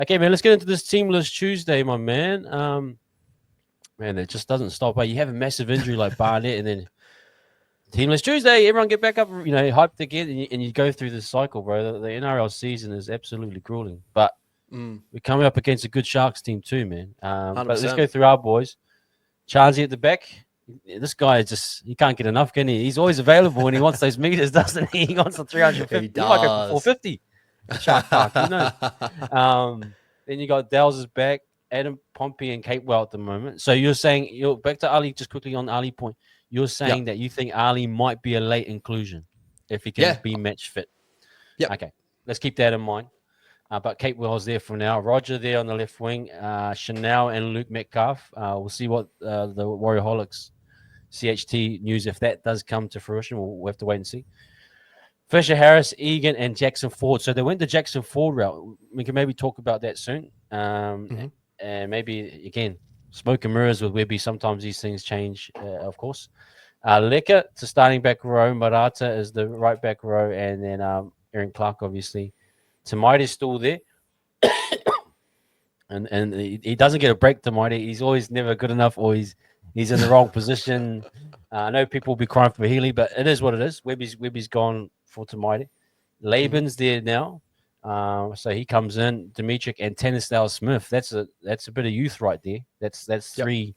Okay, man, let's get into this Teamless Tuesday, my man. Man, it just doesn't stop. You have a massive injury like Barnett, and then Teamless Tuesday, everyone get back up, hyped again, and you go through this cycle, bro. The NRL season is absolutely grueling, but we're coming up against a good Sharks team too, man. But let's go through our boys. Chansey at the back. This guy he can't get enough, can he? He's always available when he wants those meters, doesn't he? He wants the 350. He might go for 450 at Shark Park. Who knows? Then you got Dell's back, Adam Pompey and Capewell at the moment. So you're saying, you're back to Ali, just quickly on Ali point. You're saying that you think Ali might be a late inclusion if he can be match fit. Yeah. Okay. Let's keep that in mind. But Capewell's there for now. Roger there on the left wing. Chanel and Luke Metcalf. We'll see what the Warriorholics CHT news, if that does come to fruition. We'll have to wait and see. Fisher Harris, Egan, and Jackson Ford. So they went the Jackson Ford route. We can maybe talk about that soon. And maybe, again, smoke and mirrors with Webby. Sometimes these things change, of course. Lecker to starting back row. Marata is the right back row. And then Aaron Clark, obviously. Tamite is still there. and he doesn't get a break, Tamite. He's always never good enough, or he's in the wrong position. I know people will be crying for Healey, but it is what it is. Webby's gone for Tamite. Laban's there now. So he comes in. Dimitri and Tanisdale Smith. That's a bit of youth right there. That's three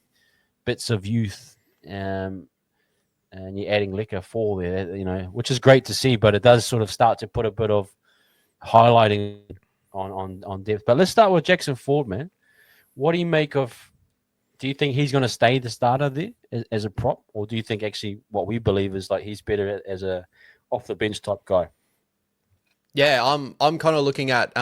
bits of youth. And you're adding Liquor 4 there, which is great to see, but it does sort of start to put a bit of highlighting on depth. But let's start with Jackson Ford, man. What do you make of? Do you think he's going to stay the starter there as a prop, or do you think actually what we believe is like he's better as a off the bench type guy? Yeah, I'm kind of looking at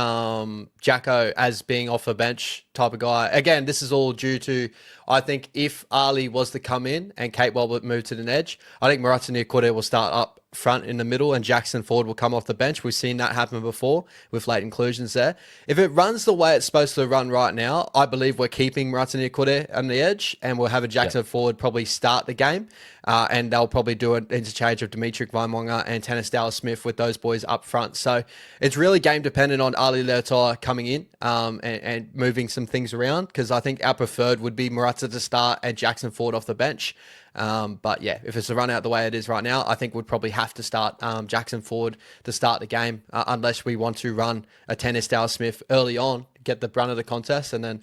Jacko as being off the bench type of guy. Again, this is all due to, I think, if Ali was to come in and Capewell would move to the edge, I think Marata will start up front in the middle and Jackson Ford will come off the bench. We've seen that happen before with late inclusions there. If it runs the way it's supposed to run right now, I believe we're keeping Marata on the edge and we'll have a Jackson Ford probably start the game. And they'll probably do an interchange of Dimitri Vaimonga and Tanisdale Smith with those boys up front. So it's really game dependent on Ali Leotar coming in and moving some things around, because I think our preferred would be Marata to start and Jackson Ford off the bench. But yeah, if it's to run out the way it is right now, I think we'd probably have to start Jackson Ford to start the game, unless we want to run a Tanisdale Smith early on, get the brunt of the contest, and then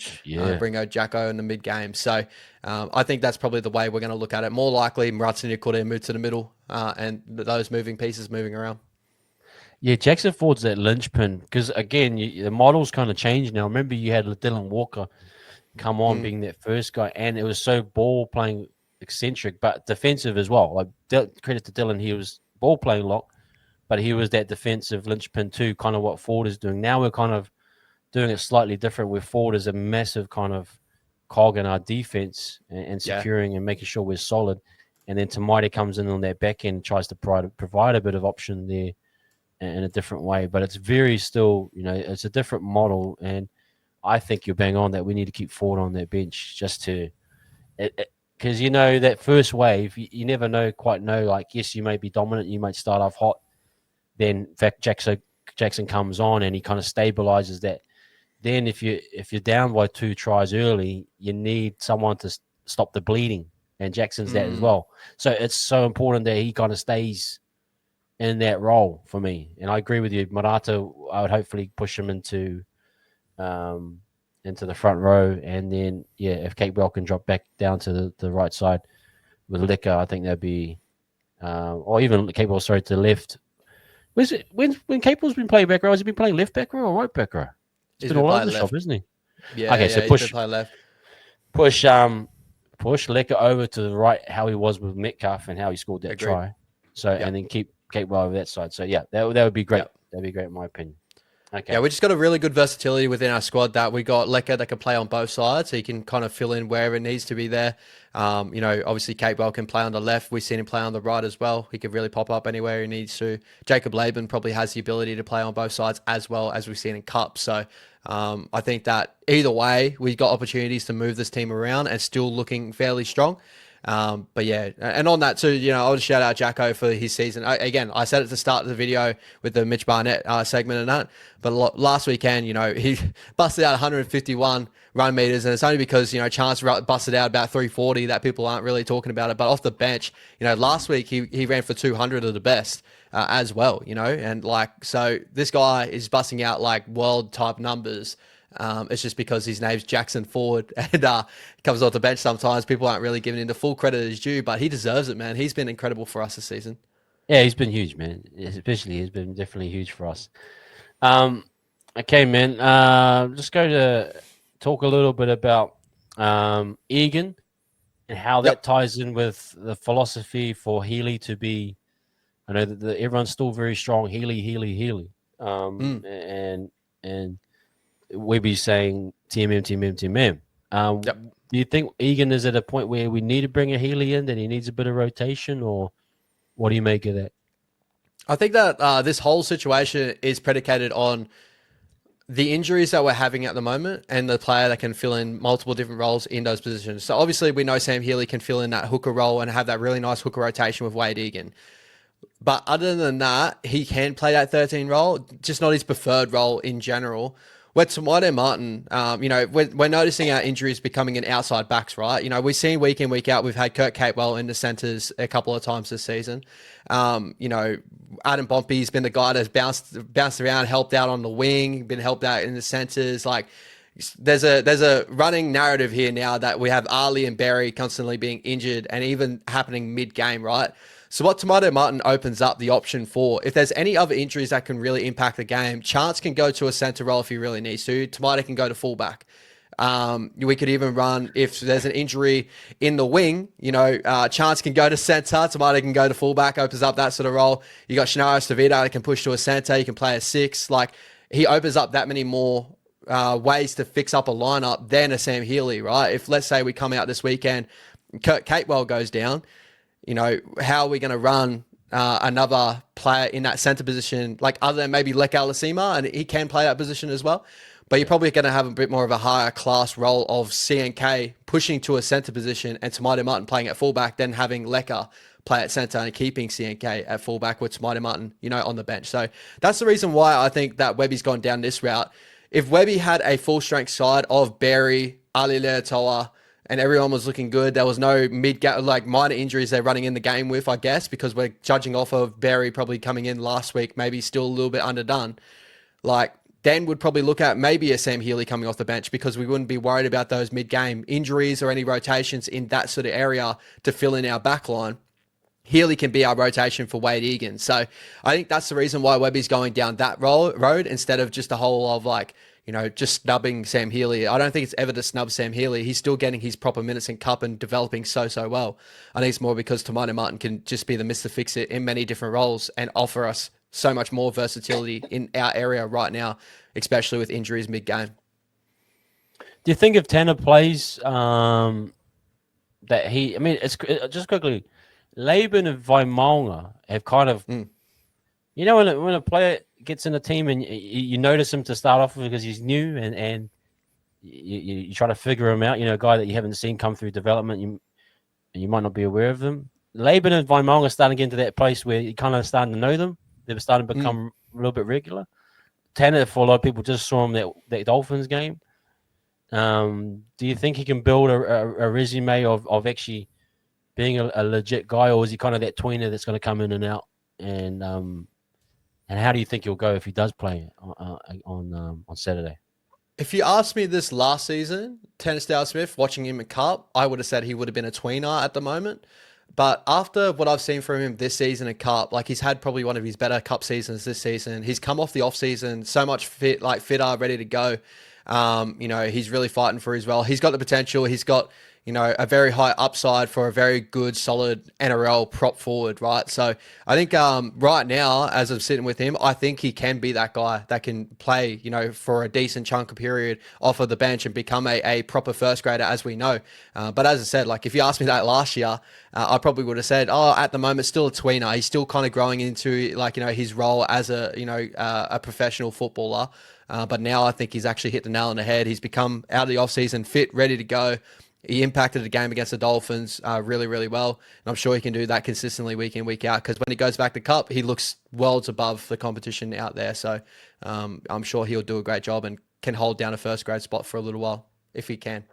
bring out Jacko in the mid game. So I think that's probably the way we're going to look at it. More likely, Marata move to the middle and those moving pieces moving around. Yeah, Jackson Ford's that linchpin, because again, the model's kind of changed now. Remember, you had Dylan Walker come on being that first guy, and it was so ball playing eccentric, but defensive as well. Like credit to Dylan, he was ball playing lock, but he was that defensive linchpin too, kind of what Ford is doing. Now we're kind of doing it slightly different, where Ford is a massive kind of cog in our defense and securing and making sure we're solid. And then Tamite comes in on that back end, tries to provide a bit of option there in a different way. But it's very still, it's a different model. And I think you're bang on that we need to keep Ford on that bench just to because that first wave, you never quite know. Like, yes, you may be dominant, you might start off hot. Then, in fact, Jackson comes on and he kind of stabilizes that. Then, if you're down by 2 tries early, you need someone to stop the bleeding, and Jackson's that as well. So it's so important that he kind of stays in that role for me. And I agree with you, Marata. I would hopefully push him into the front row, and then if Capewell can drop back down to the right side with Liquor, I think that'd be, or even Capewell, to the left. When Capewell's been playing back row, has he been playing left back row or right back row? He's been all over the shop, isn't he? Yeah. Okay, so push left. Push Liquor over to the right, how he was with Metcalf and how he scored that try. So and then keep Capewell over that side. So that would be great. That'd be great in my opinion. Okay. Yeah, we just got a really good versatility within our squad that we got Lecker that can play on both sides, so he can kind of fill in wherever it needs to be there. Obviously Capewell can play on the left. We've seen him play on the right as well. He could really pop up anywhere he needs to. Jacob Laban probably has the ability to play on both sides as well, as we've seen in Cup. So I think that either way, we've got opportunities to move this team around and still looking fairly strong. But yeah, and on that too, I want to shout out Jacko for his season. Again, I said at the start of the video with the Mitch Barnett segment and that, but last weekend, he busted out 151 run meters, and it's only because Chance busted out about 340 that people aren't really talking about it. But off the bench, last week he ran for 200 of the best. As well, and so this guy is busting out like world type numbers. It's just because his name's Jackson Ford and comes off the bench sometimes. People aren't really giving him the full credit as due, but he deserves it, man. He's been incredible for us this season. Yeah, he's been huge, man. Especially, he's been definitely huge for us. Okay, man. Just go to talk a little bit about Egan and how that ties in with the philosophy for Healey to be. I know that everyone's still very strong. Healey. And Webby's saying TMM. Do you think Egan is at a point where we need to bring a Healey in, that he needs a bit of rotation, or what do you make of that? I think that this whole situation is predicated on the injuries that we're having at the moment and the player that can fill in multiple different roles in those positions. So obviously we know Sam Healey can fill in that hooker role and have that really nice hooker rotation with Wade Egan. But other than that, he can play that 13 role, just not his preferred role in general. With Tamade Martin, we're noticing our injuries becoming an outside backs, right? We've seen week in, week out, we've had Kurt Capewell in the centres a couple of times this season. Adam Bompe's been the guy that's bounced around, helped out on the wing, been helped out in the centres. Like, there's a running narrative here now that we have Ali and Barry constantly being injured and even happening mid-game, right? So what Tamade Martin opens up the option for, if there's any other injuries that can really impact the game, Chance can go to a centre role if he really needs to. Tamade can go to fullback. We could even run, if there's an injury in the wing, Chance can go to centre, Tamade can go to fullback, opens up that sort of role. You got Shinara Stavida that can push to a centre, you can play a 6. Like, he opens up that many more ways to fix up a lineup than a Sam Healey, right? If, let's say, we come out this weekend, Kurt Capewell goes down, how are we going to run another player in that centre position, like other than maybe Lek Alasima, and he can play that position as well. But you're probably going to have a bit more of a higher class role of CNK pushing to a centre position and Tamade Martin playing at fullback than having Leka play at centre and keeping CNK at fullback with Tamade Martin, on the bench. So that's the reason why I think that Webby's gone down this route. If Webby had a full strength side of Barry, Ali Leatoa, and everyone was looking good, there was no minor injuries they're running in the game with, I guess, because we're judging off of Barry probably coming in last week, maybe still a little bit underdone. Then would probably look at maybe a Sam Healey coming off the bench, because we wouldn't be worried about those mid-game injuries or any rotations in that sort of area to fill in our back line. Healey can be our rotation for Wade Egan. So I think that's the reason why Webby's going down that road instead of just a whole of just snubbing Sam Healey. I don't think it's ever to snub Sam Healey. He's still getting his proper minutes in Cup and developing so well. I think it's more because Tamade Martin can just be the Mr. Fix-It in many different roles and offer us so much more versatility in our area right now, especially with injuries mid-game. Do you think if Tanner plays that it's just quickly, Laban and Vaimaunga have kind of, when a player gets in a team and you notice him to start off with because he's new and you try to figure him out, a guy that you haven't seen come through development, you might not be aware of them. Laban and Vaimaunga are starting to get into that place where you're kind of starting to know them. They're starting to become a little bit regular. Tanner, for a lot of people, just saw him that Dolphins game. Do you think he can build a resume of actually being a legit guy, or is he kind of that tweener that's going to come in and out? And how do you think he'll go if he does play on Saturday? If you asked me this last season, Tanner Smith, watching him in Cup, I would have said he would have been a tweener at the moment. But after what I've seen from him this season in Cup, he's had probably one of his better Cup seasons this season. He's come off the off season so much fitter, ready to go. He's really fighting for his role. He's got the potential. He's got a very high upside for a very good, solid NRL prop forward, right? So I think right now, as I'm sitting with him, I think he can be that guy that can play, for a decent chunk of period off of the bench and become a proper first grader, as we know. But as I said, if you asked me that last year, I probably would have said, at the moment, still a tweener. He's still kind of growing into his role as a professional footballer. But now I think he's actually hit the nail on the head. He's become out of the off season fit, ready to go. He impacted the game against the Dolphins really, really well. And I'm sure he can do that consistently week in, week out. Because when he goes back to Cup, he looks worlds above the competition out there. So I'm sure he'll do a great job and can hold down a first grade spot for a little while if he can.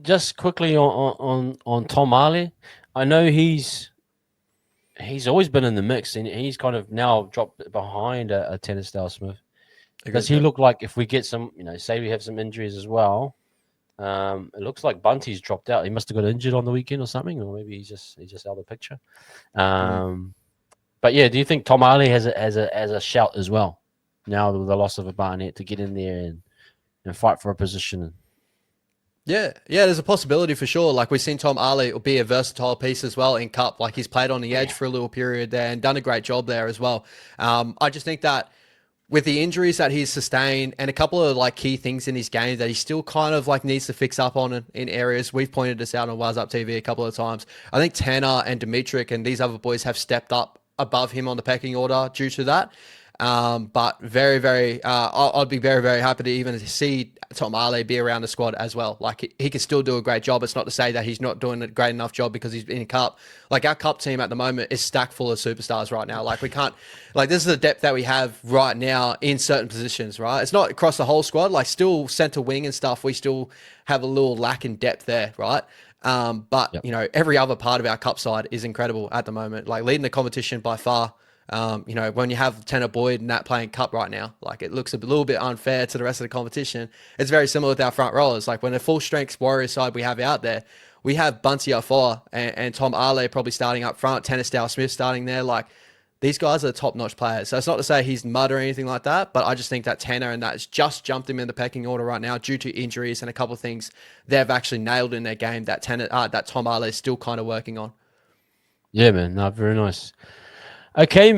Just quickly on Tom Harley, I know he's always been in the mix, and he's kind of now dropped behind a Tennis Style Smith. Does he look like, if we get some, say we have some injuries as well? It looks like Bunty's dropped out. He must have got injured on the weekend or something, or maybe he's just out of the picture. But yeah, do you think Tom Harley has a shout as well now with the loss of a Barnett to get in there and fight for a position? Yeah, there's a possibility for sure. Like we've seen Tom Ali be a versatile piece as well in Cup. Like he's played on the edge for a little period there and done a great job there as well. I just think that with the injuries that he's sustained and a couple of like key things in his game that he still kind of like needs to fix up on in areas. We've pointed this out on Wise Up TV a couple of times. I think Tanner and Dimitrik and these other boys have stepped up above him on the pecking order due to that. But very, very, I'd be very, very happy to even see Tom Ale be around the squad as well. Like he can still do a great job. It's not to say that he's not doing a great enough job because he's in Cup. Like our Cup team at the moment is stacked full of superstars right now. Like we can't, like this is the depth that we have right now in certain positions, right? It's not across the whole squad. Like still center wing and stuff, we still have a little lack in depth there, right? But every other part of our Cup side is incredible at the moment. Like leading the competition by far. When you have Tanner Boyd and that playing Cup right now, like it looks a little bit unfair to the rest of the competition. It's very similar with our front rowers. Like when the full strength Warrior side we have out there, we have Bunty Afoa and Tom Ale probably starting up front, Tennis Style Smith starting there. Like these guys are top-notch players. So it's not to say he's mud or anything like that, but I just think that Tanner and that's just jumped him in the pecking order right now due to injuries and a couple of things they've actually nailed in their game that Tom Ale is still kind of working on. Yeah, man. No, very nice. Okay.